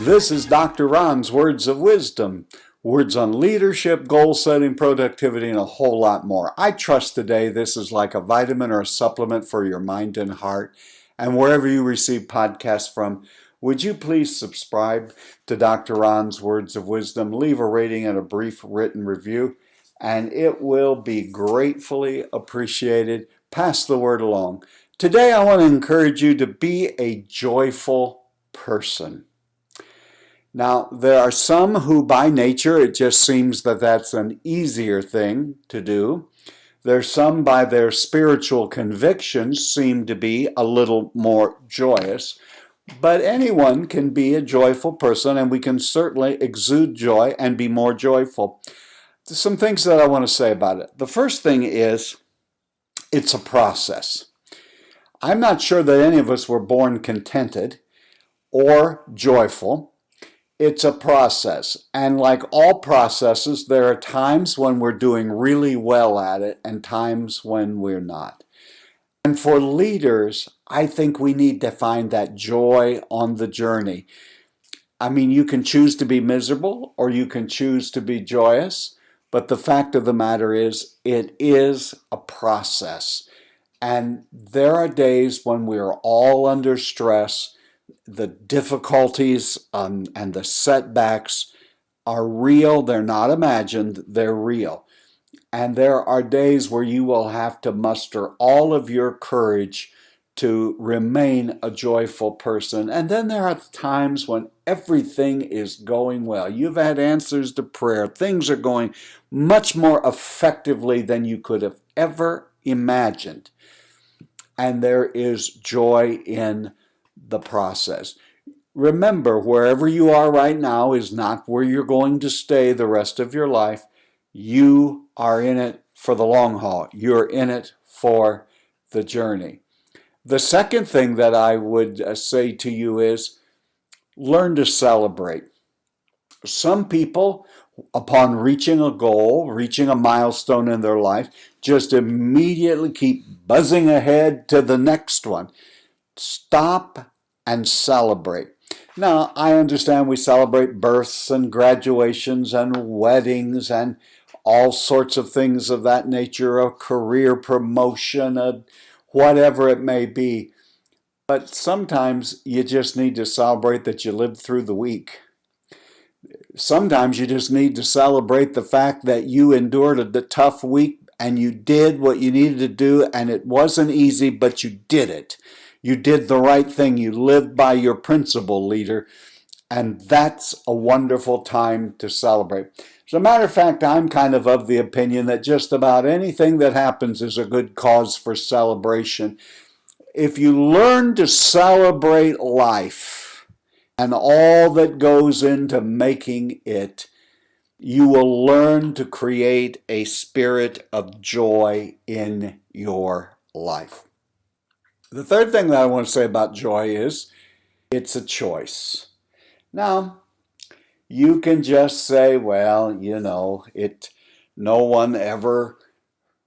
This is Dr. Ron's Words of Wisdom, words on leadership, goal setting, productivity, and a whole lot more. I trust today this is like a vitamin or a supplement for your mind and heart. And wherever you receive podcasts from, would you please subscribe to Dr. Ron's Words of Wisdom, leave a rating and a brief written review, and it will be gratefully appreciated. Pass the word along. Today I want to encourage you to be a joyful person. Now, there are some who by nature, it just seems that that's an easier thing to do. There's some by their spiritual convictions seem to be a little more joyous. But anyone can be a joyful person, and we can certainly exude joy and be more joyful. There's some things that I want to say about it. The first thing is, it's a process. I'm not sure that any of us were born contented or joyful. It's a process, and like all processes, there are times when we're doing really well at it and times when we're not. And for leaders, I think we need to find that joy on the journey. I mean, you can choose to be miserable or you can choose to be joyous, but the fact of the matter is, it is a process. And there are days when we're all under stress. The difficulties and the setbacks are real. They're not imagined. They're real. And there are days where you will have to muster all of your courage to remain a joyful person. And then there are times when everything is going well. You've had answers to prayer. Things are going much more effectively than you could have ever imagined. And there is joy in the process. Remember, wherever you are right now is not where you're going to stay the rest of your life. You are in it for the long haul. You're in it for the journey. The second thing that I would say to you is learn to celebrate. Some people, upon reaching a goal, reaching a milestone in their life, just immediately keep buzzing ahead to the next one. Stop and celebrate. Now, I understand we celebrate births and graduations and weddings and all sorts of things of that nature, a career promotion, whatever it may be. But sometimes you just need to celebrate that you lived through the week. Sometimes you just need to celebrate the fact that you endured a tough week and you did what you needed to do, and it wasn't easy, but you did it. You did the right thing. You lived by your principle, leader. And that's a wonderful time to celebrate. As a matter of fact, I'm kind of the opinion that just about anything that happens is a good cause for celebration. If you learn to celebrate life and all that goes into making it, you will learn to create a spirit of joy in your life. The third thing that I want to say about joy is it's a choice. Now, you can just say, well, no one ever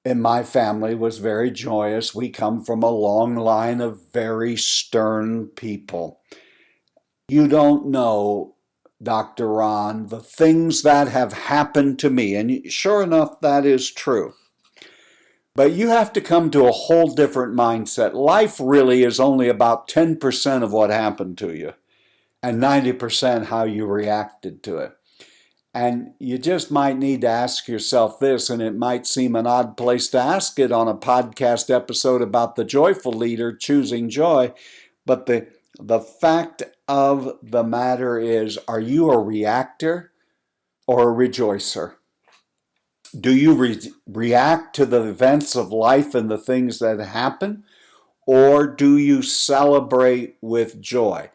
in my family was very joyous. We come from a long line of very stern people. You don't know, Dr. Ron, the things that have happened to me. And sure enough, that is true. But you have to come to a whole different mindset. Life really is only about 10% of what happened to you and 90% how you reacted to it. And you just might need to ask yourself this, and it might seem an odd place to ask it on a podcast episode about the joyful leader choosing joy, but the fact of the matter is, are you a reactor or a rejoicer? Do you react to the events of life and the things that happen, or do you celebrate with joy?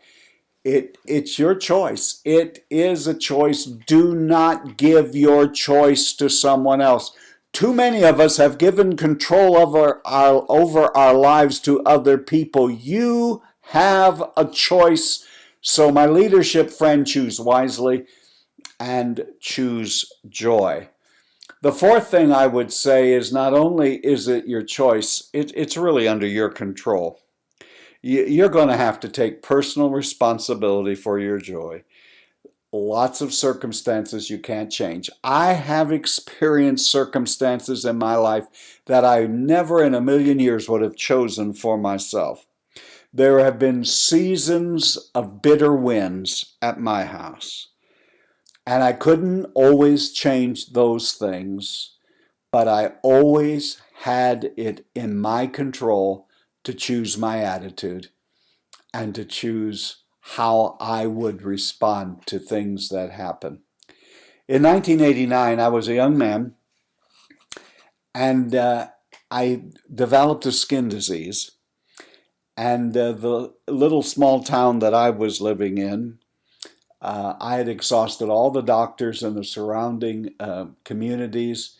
It's your choice. It is a choice. Do not give your choice to someone else. Too many of us have given control over our lives to other people. You have a choice. So my leadership friend, choose wisely and choose joy. The fourth thing I would say is not only is it your choice, it's really under your control. You're going to have to take personal responsibility for your joy. lots of circumstances you can't change. I have experienced circumstances in my life that I never in a million years would have chosen for myself. There have been seasons of bitter winds at my house, and I couldn't always change those things, but I always had it in my control to choose my attitude and to choose how I would respond to things that happen. In 1989, I was a young man, and I developed a skin disease. And the little small town that I was living in, I had exhausted all the doctors in the surrounding communities,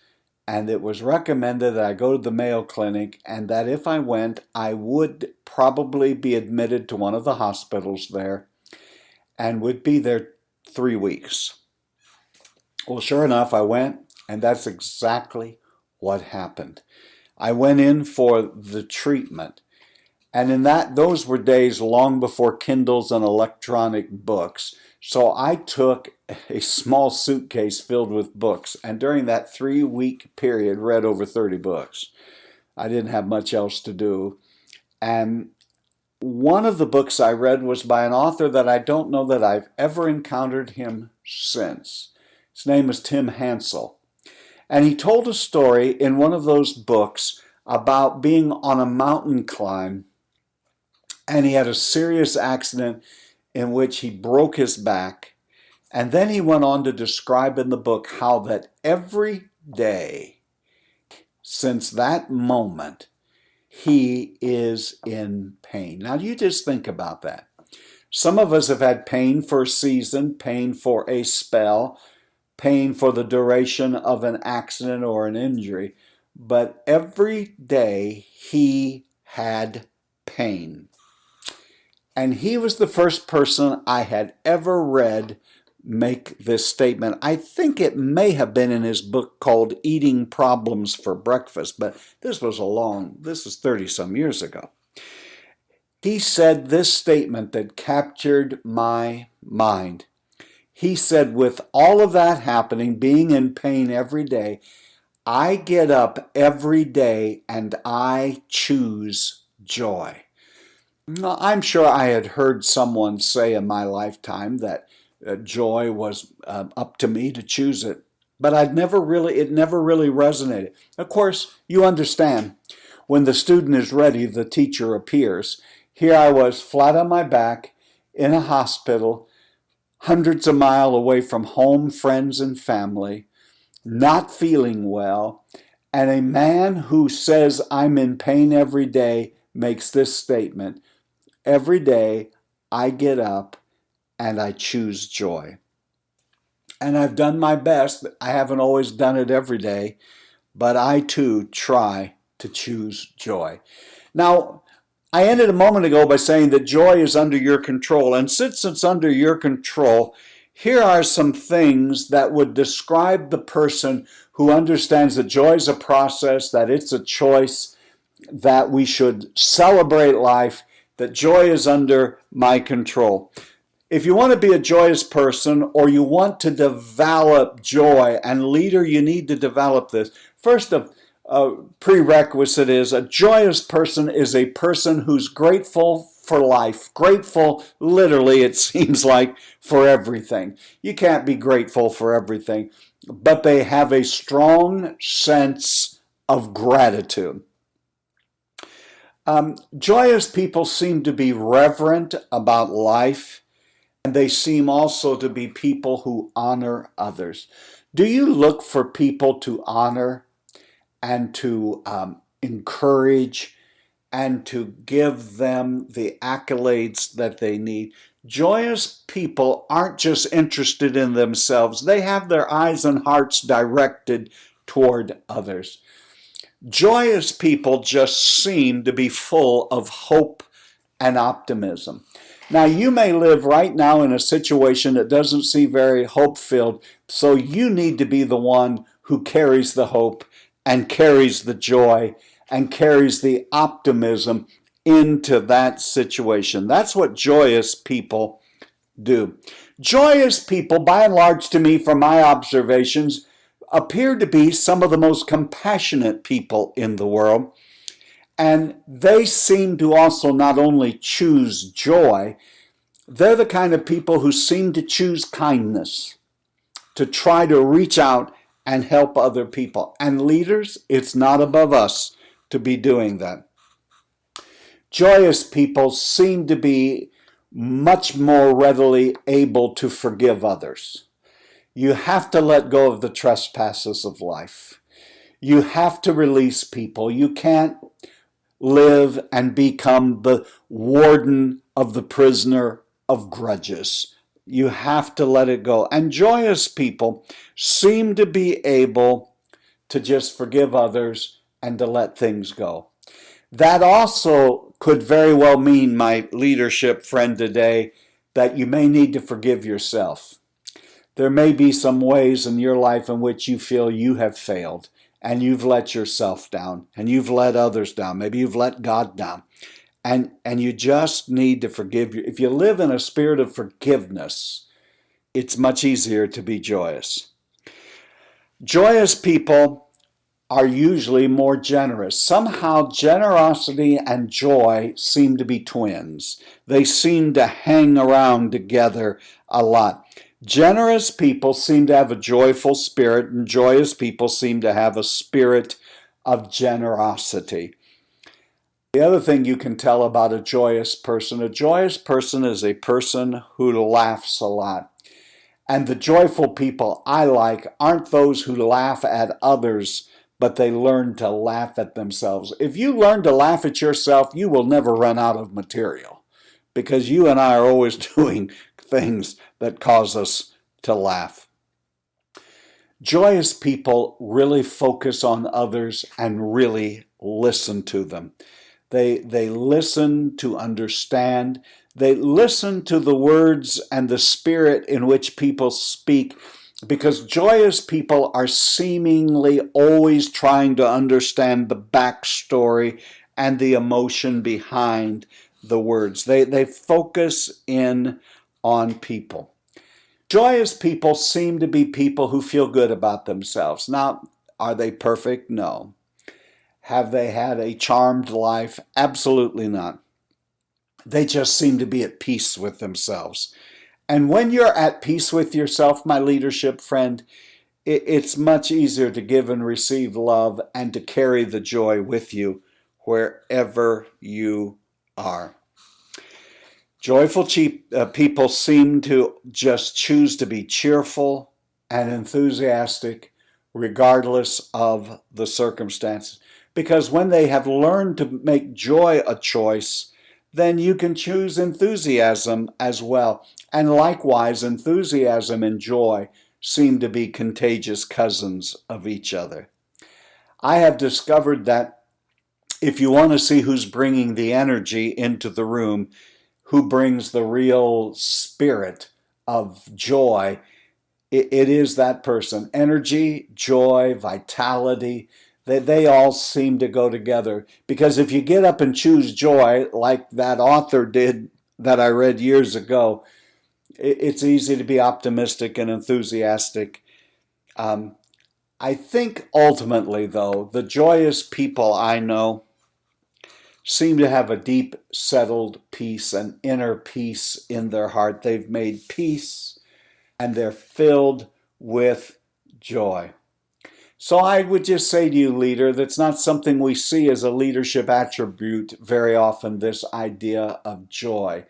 and it was recommended that I go to the Mayo Clinic, and that if I went, I would probably be admitted to one of the hospitals there and would be there 3 weeks. Well, sure enough, I went, and that's exactly what happened. I went in for the treatment. And those were days long before Kindles and electronic books. So I took a small suitcase filled with books, and during that 3-week period, read over 30 books. I didn't have much else to do. And one of the books I read was by an author that I don't know that I've ever encountered him since. His name is Tim Hansel. And he told a story in one of those books about being on a mountain climb, and he had a serious accident in which he broke his back. And then he went on to describe in the book how that every day since that moment, he is in pain. Now, you just think about that. Some of us have had pain for a season, pain for a spell, pain for the duration of an accident or an injury. But every day he had pain. And he was the first person I had ever read make this statement. I think it may have been in his book called Eating Problems for Breakfast, but this is 30 some years ago. He said this statement that captured my mind. He said, with all of that happening, being in pain every day, I get up every day and I choose joy. Now, I'm sure I had heard someone say in my lifetime that joy was up to me to choose it, but it never really resonated. Of course, you understand, when the student is ready, the teacher appears. Here I was, flat on my back, in a hospital, hundreds of miles away from home, friends, and family, not feeling well, and a man who says I'm in pain every day makes this statement: every day I get up and I choose joy. And I've done my best. I haven't always done it every day, but I too try to choose joy. Now, I ended a moment ago by saying that joy is under your control. And since it's under your control, here are some things that would describe the person who understands that joy is a process, that it's a choice, that we should celebrate life, that joy is under my control. If you want to be a joyous person, or you want to develop joy, and leader, you need to develop this. First, a prerequisite is a joyous person is a person who's grateful for life. Grateful, literally, it seems like, for everything. You can't be grateful for everything, but they have a strong sense of gratitude. Joyous people seem to be reverent about life, and they seem also to be people who honor others. Do you look for people to honor and to encourage and to give them the accolades that they need? Joyous people aren't just interested in themselves. They have their eyes and hearts directed toward others. Joyous people just seem to be full of hope and optimism. Now, you may live right now in a situation that doesn't seem very hope-filled, so you need to be the one who carries the hope and carries the joy and carries the optimism into that situation. That's what joyous people do. Joyous people, by and large to me, from my observations, appear to be some of the most compassionate people in the world. And they seem to also not only choose joy, they're the kind of people who seem to choose kindness, to try to reach out and help other people. And leaders, it's not above us to be doing that. Joyous people seem to be much more readily able to forgive others. You have to let go of the trespasses of life. You have to release people. You can't live and become the warden of the prisoner of grudges. You have to let it go. And joyous people seem to be able to just forgive others and to let things go. That also could very well mean, my leadership friend today, that you may need to forgive yourself. There may be some ways in your life in which you feel you have failed and you've let yourself down and you've let others down. Maybe you've let God down. And you just need to forgive. If you live in a spirit of forgiveness, it's much easier to be joyous. Joyous people are usually more generous. Somehow generosity and joy seem to be twins. They seem to hang around together a lot. Generous people seem to have a joyful spirit, and joyous people seem to have a spirit of generosity. The other thing you can tell about a joyous person is a person who laughs a lot. And the joyful people I like aren't those who laugh at others, but they learn to laugh at themselves. If you learn to laugh at yourself, you will never run out of material, because you and I are always doing things that cause us to laugh. Joyous people really focus on others and really listen to them. They listen to understand. They listen to the words and the spirit in which people speak, because joyous people are seemingly always trying to understand the backstory and the emotion behind the words. They focus in on people. Joyous people seem to be people who feel good about themselves. Now, are they perfect? No. Have they had a charmed life? Absolutely not. They just seem to be at peace with themselves. And when you're at peace with yourself, my leadership friend, it's much easier to give and receive love and to carry the joy with you wherever you are. Joyful people seem to just choose to be cheerful and enthusiastic regardless of the circumstances. Because when they have learned to make joy a choice, then you can choose enthusiasm as well. And likewise, enthusiasm and joy seem to be contagious cousins of each other. I have discovered that if you want to see who's bringing the energy into the room, who brings the real spirit of joy, it is that person. Energy, joy, vitality, they all seem to go together. Because if you get up and choose joy, like that author did that I read years ago, it's easy to be optimistic and enthusiastic. I think ultimately, though, the joyous people I know seem to have a deep, settled peace, an inner peace in their heart. They've made peace and they're filled with joy. So I would just say to you, leader, that's not something we see as a leadership attribute very often, this idea of joy.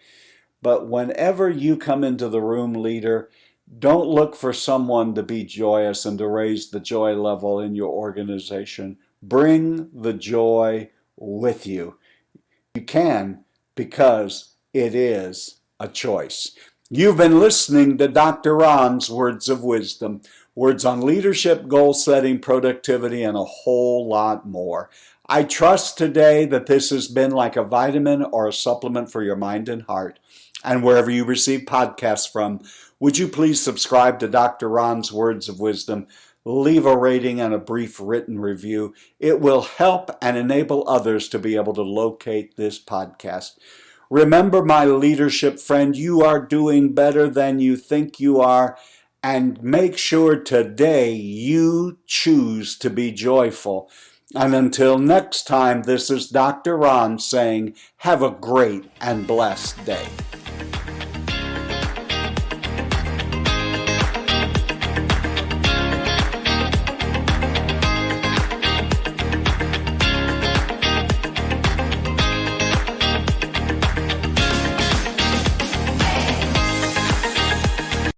But whenever you come into the room, leader, don't look for someone to be joyous and to raise the joy level in your organization. Bring the joy with you. You can, because it is a choice. You've been listening to Dr. Ron's Words of Wisdom. Words on leadership, goal setting, productivity, and a whole lot more. I trust today that this has been like a vitamin or a supplement for your mind and heart. And wherever you receive podcasts from, would you please subscribe to Dr. Ron's Words of Wisdom? Leave a rating and a brief written review. It will help and enable others to be able to locate this podcast. Remember, my leadership friend, you are doing better than you think you are, and make sure today you choose to be joyful. And until next time, this is Dr. Ron saying, have a great and blessed day.